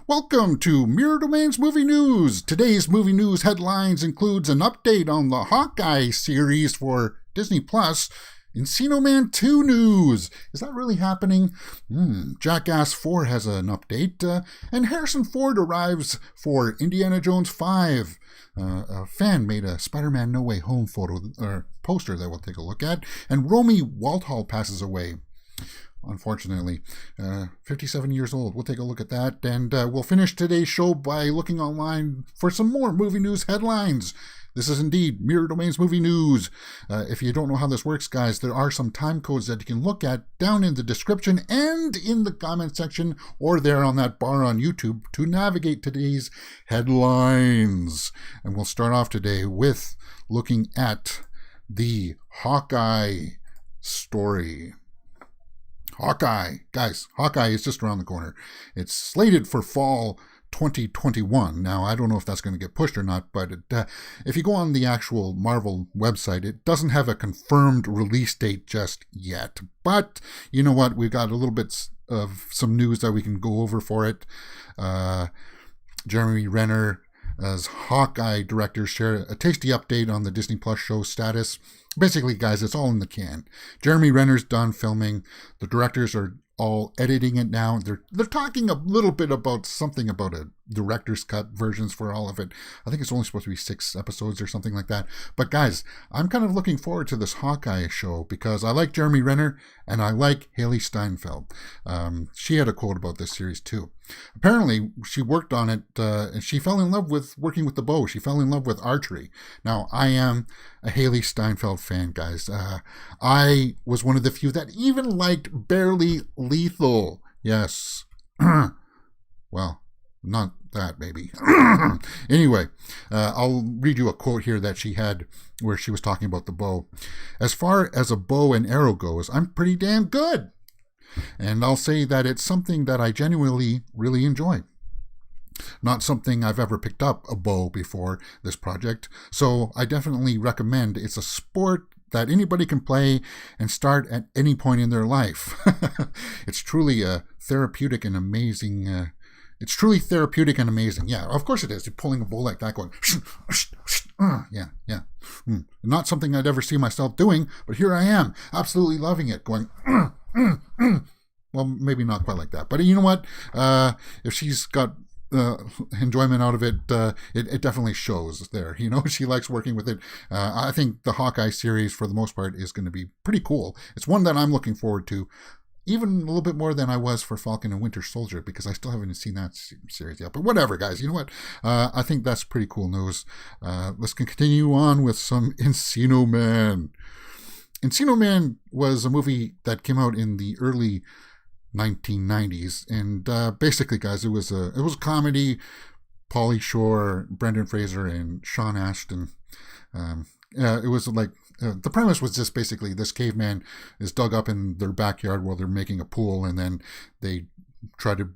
Welcome to Mirror Domain's Movie News. Today's movie news headlines includes an update on the Hawkeye series for Disney+, Encino Man2 news. Is that really happening? Jackass 4 has an update, and Harrison Ford arrives for Indiana Jones 5. A fan made a Spider-Man No Way Home poster that we'll take a look at, and Romy Walthall passes away. Unfortunately, 57 years old. We'll take a look at that, and we'll finish today's show by looking online for some more movie news headlines. This is indeed Mirror Domain's Movie News. If you don't know how this works, guys, there are some time codes that you can look at down in the description and in the comment section or there on that bar on YouTube to navigate today's headlines. And we'll start off today with looking at the Hawkeye story. Hawkeye. Guys, Hawkeye is just around the corner. It's slated for fall 2021. Now, I don't know if that's going to get pushed or not, but if you go on the actual Marvel website, it doesn't have a confirmed release date just yet. But you know what? We've got a little bit of some news that we can go over for it. Jeremy Renner as Hawkeye director share a tasty update on the Disney Plus show status. Basically, guys, it's all in the can. Jeremy Renner's done filming. The directors are all editing it now. They're talking a little bit about something about a director's cut versions for all of it. I think it's only supposed to be 6 episodes or something like that. But guys, I'm kind of looking forward to this Hawkeye show because I like Jeremy Renner and I like Hailee Steinfeld. She had a quote about this series too. Apparently, she worked on it and she fell in love with working with the bow. She fell in love with archery. Now, I am a Hailee Steinfeld fan, guys. I was one of the few that even liked Barely Lethal. Yes. Well, not that, maybe. Anyway, I'll read you a quote here that she had where she was talking about the bow. As far as a bow and arrow goes, I'm pretty damn good. And I'll say that it's something that I genuinely really enjoy. Not something I've ever picked up a bow before this project, so I definitely recommend. It's a sport that anybody can play and start at any point in their life. It's truly therapeutic and amazing. Yeah, of course it is. You're pulling a bow like that going, yeah. Not something I'd ever see myself doing, but here I am, absolutely loving it, going, Well, maybe not quite like that. But you know what? If she's got enjoyment out of it, it definitely shows there. You know, she likes working with it. I think the Hawkeye series, for the most part, is going to be pretty cool. It's one that I'm looking forward to, even a little bit more than I was for Falcon and Winter Soldier, because I still haven't seen that series yet. But whatever, guys. You know what? I think that's pretty cool news. Let's continue on with some Encino Man. Encino Man was a movie that came out in the early 1990s, and basically, guys, it was a comedy. Pauly Shore, Brendan Fraser, and Sean Ashton. It was like the premise was just basically this caveman is dug up in their backyard while they're making a pool, and then they try to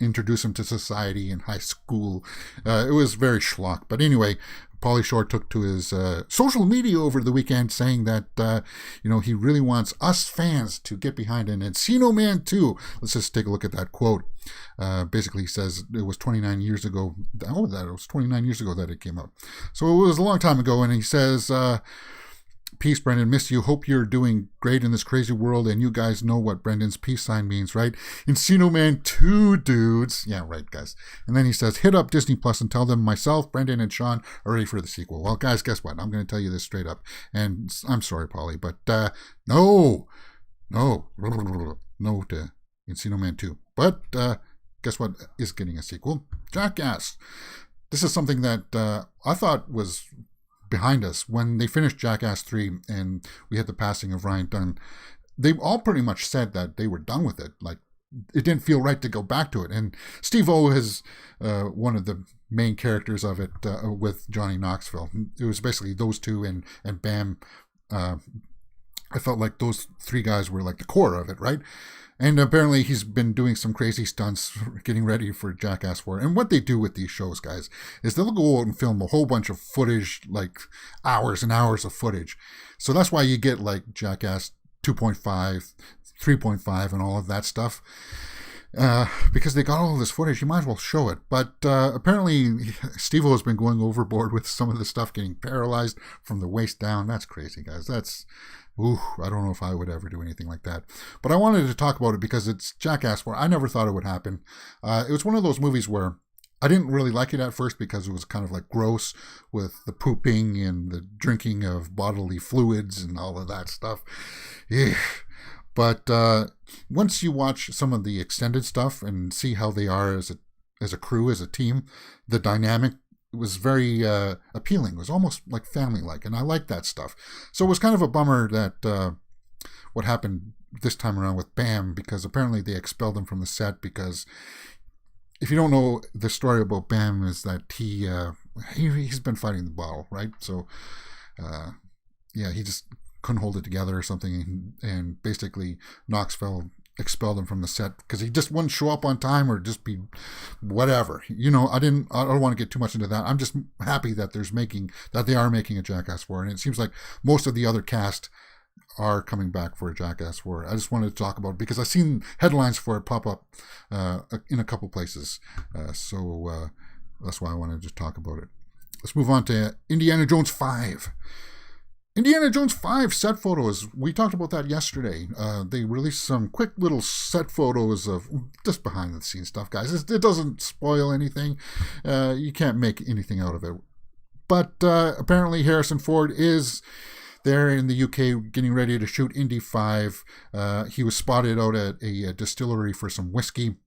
introduce him to society in high school. It was very schlock, but anyway. Pauly Shore took to his social media over the weekend saying that, he really wants us fans to get behind an Encino Man2. Let's just take a look at that quote. Basically, he says it was 29 years ago. It was 29 years ago that it came out. So it was a long time ago, and he says, peace, Brendan. Miss you. Hope you're doing great in this crazy world. And you guys know what Brendan's peace sign means, right? Encino Man2, dudes. Yeah, right, guys. And then he says, hit up Disney Plus and tell them myself, Brendan, and Sean are ready for the sequel. Well, guys, guess what? I'm going to tell you this straight up. And I'm sorry, Pauly, but no to Encino Man2. But guess what is getting a sequel? Jackass. This is something that I thought was behind us when they finished Jackass 3 and we had the passing of Ryan Dunn. They all pretty much said that they were done with it. Like, it didn't feel right to go back to it. And Steve-O is one of the main characters of it with Johnny Knoxville. It was basically those two and Bam. I felt like those 3 guys were like the core of it, right? And apparently he's been doing some crazy stunts getting ready for Jackass 4. And what they do with these shows, guys, is they'll go out and film a whole bunch of footage, like hours and hours of footage. So that's why you get like Jackass 2.5, 3.5, and all of that stuff. because they got all this footage, you might as well show it. But apparently, Steve-O has been going overboard with some of the stuff, getting paralyzed from the waist down. That's crazy, guys. I don't know if I would ever do anything like that. But I wanted to talk about it because it's Jackass 4. I never thought it would happen. It was one of those movies where I didn't really like it at first because it was kind of like gross with the pooping and the drinking of bodily fluids and all of that stuff. Yeah. But once you watch some of the extended stuff and see how they are as a crew, as a team, the dynamic was very appealing. It was almost like family-like, and I like that stuff. So it was kind of a bummer that what happened this time around with Bam, because apparently they expelled him from the set because if you don't know, the story about Bam is that he's been fighting the bottle, right? So he just couldn't hold it together or something, and basically Knoxville expelled him from the set because he just wouldn't show up on time or just be whatever. I don't want to get too much into that. I'm just happy that they are making a Jackass 4, and it seems like most of the other cast are coming back for a Jackass 4. I just wanted to talk about it because I've seen headlines for it pop up in a couple places. So that's why I wanted to just talk about it. Let's move on to Indiana Jones 5. Indiana Jones 5 set photos. We talked about that yesterday. They released some quick little set photos of just behind the scenes stuff, guys. It doesn't spoil anything. You can't make anything out of it. But apparently Harrison Ford is there in the UK getting ready to shoot Indy 5. He was spotted out at a distillery for some whiskey,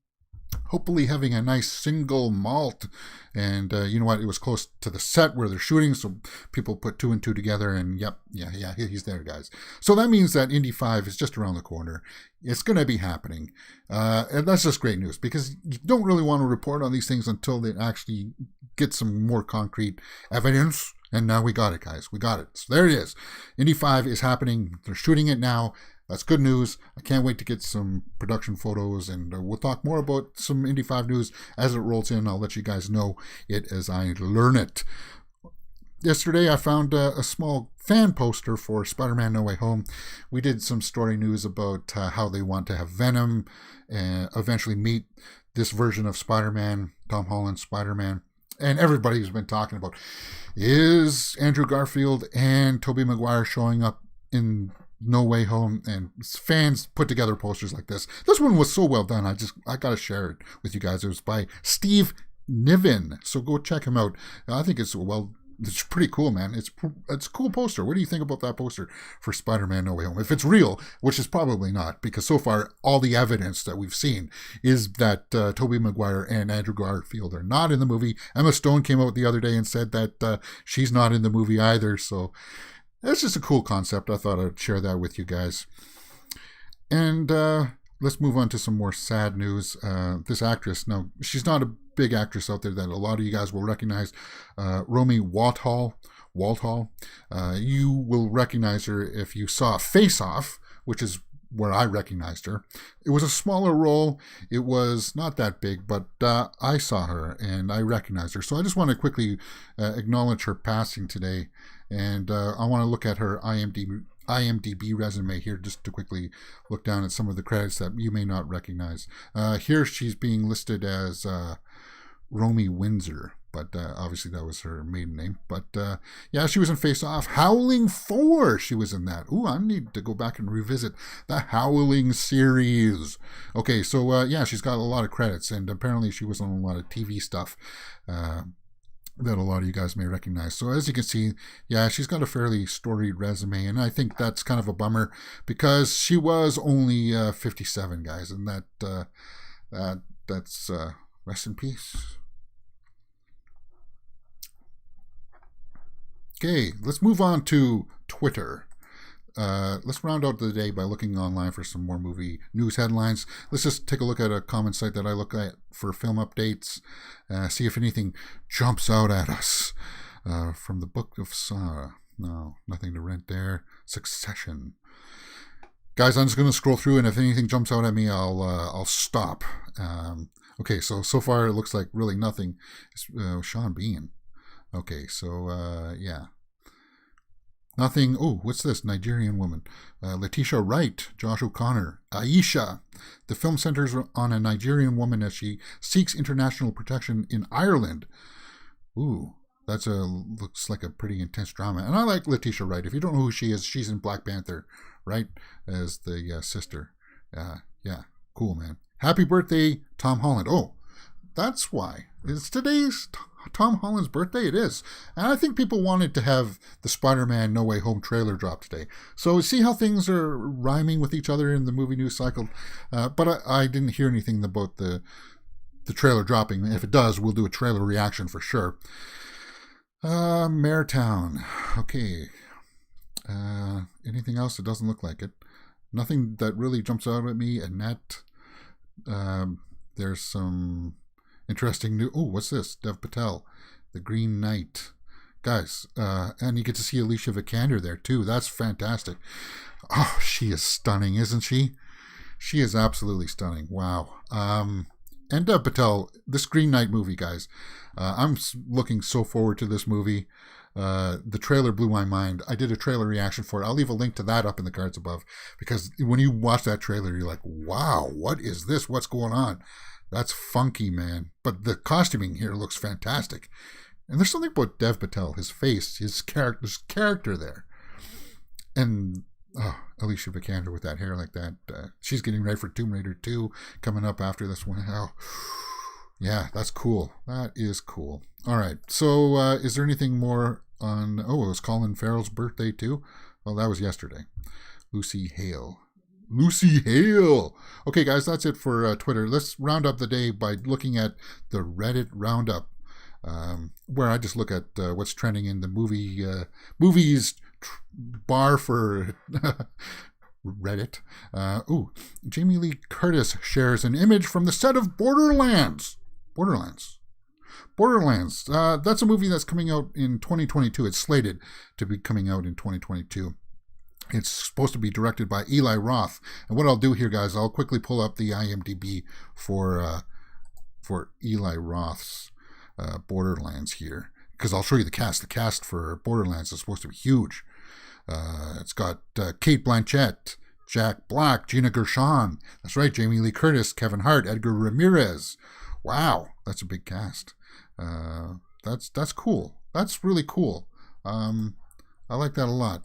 hopefully having a nice single malt. And you know what? It was close to the set where they're shooting, so people put two and two together, and he's there, guys. So that means that Indy 5 is just around the corner. It's going to be happening. And that's just great news, because you don't really want to report on these things until they actually get some more concrete evidence. And now we got it, guys. We got it. So there it is. Indy 5 is happening. They're shooting it now. That's good news. I can't wait to get some production photos, and we'll talk more about some Indy 5 news as it rolls in. I'll let you guys know it as I learn it. Yesterday, I found a small fan poster for Spider-Man No Way Home. We did some story news about how they want to have Venom eventually meet this version of Spider-Man, Tom Holland's Spider-Man. And everybody's been talking about, is Andrew Garfield and Tobey Maguire showing up in No Way Home? And fans put together posters like this. This one was so well done. I got to share it with you guys. It was by Steve Niven. So go check him out. I think it's pretty cool, man. It's a cool poster. What do you think about that poster for Spider-Man No Way Home? If it's real, which is probably not, because so far all the evidence that we've seen is that Tobey Maguire and Andrew Garfield are not in the movie. Emma Stone came out the other day and said that she's not in the movie either. So it's just a cool concept. I thought I'd share that with you guys. And let's move on to some more sad news. This actress, now, she's not a big actress out there that a lot of you guys will recognize. Romy Walthall. You will recognize her if you saw Face Off, which is where I recognized her. It was a smaller role. It was not that big, but I saw her and I recognized her. So I just want to quickly acknowledge her passing today. And I want to look at her IMDb resume here just to quickly look down at some of the credits that you may not recognize. Here she's being listed as Romy Windsor, but obviously that was her maiden name. But she was in Face Off. Howling 4, she was in that. Ooh, I need to go back and revisit the Howling series. Okay, so she's got a lot of credits, and apparently she was on a lot of TV stuff that a lot of you guys may recognize. So as you can see, she's got a fairly storied resume, and I think that's kind of a bummer because she was only 57, guys, and that's rest in peace. Okay, let's move on to Twitter. Let's round out the day by looking online for some more movie news headlines. Let's just take a look at a common site that I look at for film updates, see if anything jumps out at us. From the Book of Saw. No, nothing to rent there. Succession. Guys, I'm just going to scroll through, and if anything jumps out at me, I'll stop. Okay, so far it looks like really nothing. It's Sean Bean. Okay, so Nothing. Oh, what's this? Nigerian woman. Letitia Wright, Josh O'Connor, Aisha. The film centers on a Nigerian woman as she seeks international protection in Ireland. Ooh, looks like a pretty intense drama. And I like Letitia Wright. If you don't know who she is, she's in Black Panther, right? As the sister. Yeah, cool, man. Happy birthday, Tom Holland. Oh, that's why. It's today's Tom Holland's birthday. It is. And I think people wanted to have the Spider-Man No Way Home trailer drop today. So see how things are rhyming with each other in the movie news cycle. But I didn't hear anything about the trailer dropping. If it does, we'll do a trailer reaction for sure. Maretown. Okay. Anything else that doesn't look like it? Nothing that really jumps out at me. Annette. There's some interesting new. Oh, what's this? Dev Patel, The Green Knight. Guys, and you get to see Alicia Vikander there too. That's fantastic. Oh, she is stunning, isn't she? She is absolutely stunning. Wow. And Dev Patel, this Green Knight movie, guys. I'm looking so forward to this movie. The trailer blew my mind. I did a trailer reaction for it. I'll leave a link to that up in the cards above, because when you watch that trailer, you're like, wow, what is this? What's going on? That's funky, man. But the costuming here looks fantastic. And there's something about Dev Patel, his face, his character there. And Alicia Vikander with that hair like that. She's getting ready for Tomb Raider 2 coming up after this one. Yeah, that's cool. That is cool. All right. So is there anything more on... Oh, it was Colin Farrell's birthday too? Well, that was yesterday. Lucy Hale. Okay, guys, that's it for Twitter. Let's round up the day by looking at the Reddit Roundup, where I just look at what's trending in the movies bar for Reddit. Jamie Lee Curtis shares an image from the set of Borderlands. That's a movie that's coming out in 2022. It's slated to be coming out in 2022. It's supposed to be directed by Eli Roth. And what I'll do here, guys, I'll quickly pull up the IMDb for Eli Roth's Borderlands here, because I'll show you the cast. The cast for Borderlands is supposed to be huge. It's got Cate Blanchett, Jack Black, Gina Gershon. That's right, Jamie Lee Curtis, Kevin Hart, Edgar Ramirez. Wow, that's a big cast. That's cool. That's really cool. I like that a lot.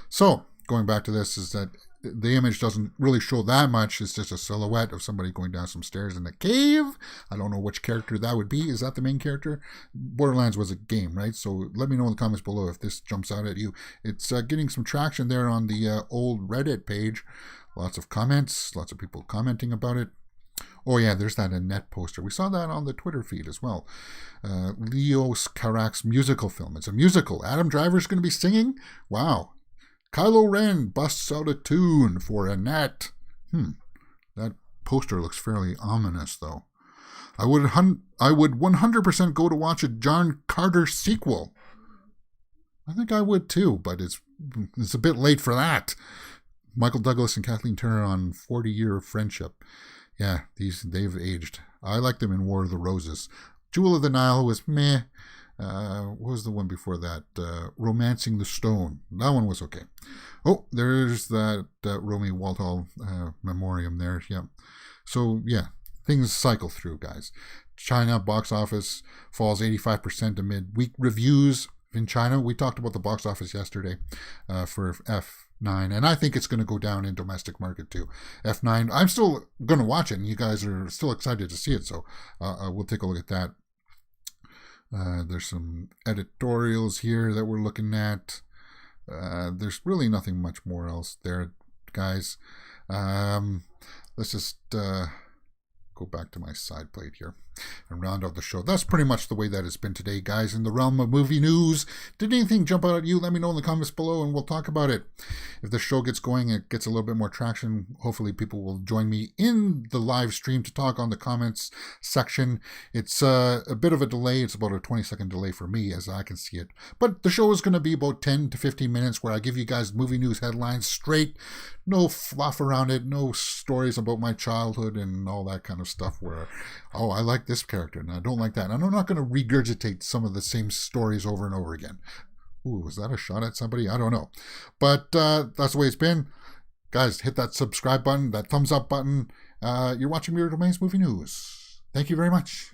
So, going back to this, is that the image doesn't really show that much. It's just a silhouette of somebody going down some stairs in a cave. I don't know which character that would be. Is that the main character? Borderlands was a game, right? So let me know in the comments below if this jumps out at you. It's getting some traction there on the old Reddit page. Lots of comments, lots of people commenting about it. Oh yeah, there's that Annette poster. We saw that on the Twitter feed as well. Leos Carax's musical film. It's a musical. Adam Driver's going to be singing? Wow. Kylo Ren busts out a tune for Annette. That poster looks fairly ominous, though. I would 100% go to watch a John Carter sequel. I think I would too, but it's a bit late for that. Michael Douglas and Kathleen Turner on 40-year friendship. Yeah, they've aged. I like them in War of the Roses. Jewel of the Nile was meh. What was the one before that? Romancing the Stone. That one was okay. Oh, there's that Romy Walthall memoriam there. Yeah. So, yeah, things cycle through, guys. China box office falls 85% amid weak reviews in China. We talked about the box office yesterday for F9, and I think it's going to go down in domestic market too. F9, I'm still going to watch it, and you guys are still excited to see it, so we'll take a look at that. There's some editorials here that we're looking at. There's really nothing much more else there, guys. Let's just go back to my side plate here and round out the show. That's pretty much the way that it's been today, guys, in the realm of movie news. Did anything jump out at you? Let me know in the comments below and we'll talk about it. If the show gets going, it gets a little bit more traction, hopefully people will join me in the live stream to talk on the comments section. It's a bit of a delay. It's about a 20-second delay for me as I can see it. But the show is going to be about 10 to 15 minutes where I give you guys movie news headlines straight. No fluff around it. No stories about my childhood and all that kind of stuff where, oh, I like this character and I don't like that. And I'm not going to regurgitate some of the same stories over and over again. Ooh, was that a shot at somebody? I don't know. But that's the way it's been. Guys, hit that subscribe button, that thumbs up button. You're watching Weird Domains Movie News. Thank you very much.